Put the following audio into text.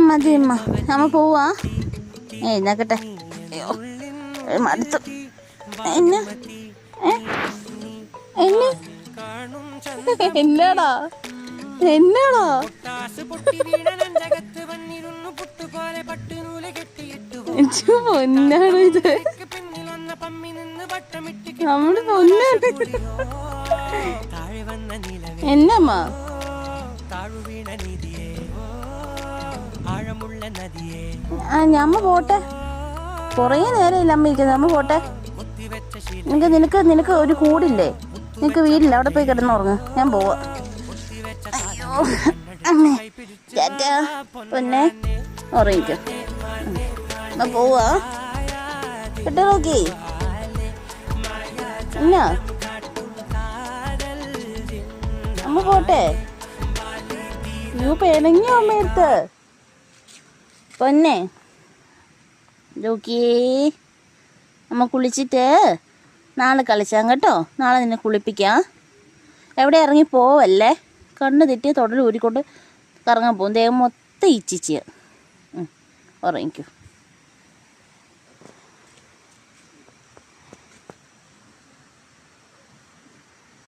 മതി അമ്മ, അമ്മ പോവാ. എന്നാക്കട്ടെ. അയ്യോ മടുത്തു. എന്നെ എന്നെ എന്നാടാ എന്നാടാ പൊന്നാണോ ഇത്? നമ്മുടെ പൊന്നാണ്. എന്നമ്മ ഞമ്മ പോട്ടെ, കുറേ നേരമില്ല അമ്മ ഇരിക്കുന്നത്. നമ്മ പോട്ടെ. നിനക്ക് നിനക്ക് ഒരു കൂടില്ലേ? നിനക്ക് വീടില്ല, അവിടെ പോയി കിടന്നുറങ്ങ്. ഞാൻ പോവാ. അയ്യോ അമ്മേ, ടാറ്റാ പൊന്നെ, ഉറങ്ങിക്കോ. എന്നാ പോവാ കേട്ടോ. നോക്കി എന്നാ അമ്മ പോട്ടെ. യു പിണങ്ങിയോ അമ്മയടുത്ത്? പൊന്നെ നോക്കിയേ, അമ്മ കുളിച്ചിട്ട് നാളെ കളിച്ചാൽ കേട്ടോ. നാളെ നിന്നെ കുളിപ്പിക്കാം. എവിടെ ഇറങ്ങി പോവല്ലേ. കണ്ണ് തെറ്റി തൊടൽ ഊരിക്കൊണ്ട് കറങ്ങാൻ പോകും. ദേഹം മൊത്തം ഇച്ചിച്ച്. ഉറങ്ങിക്കോ.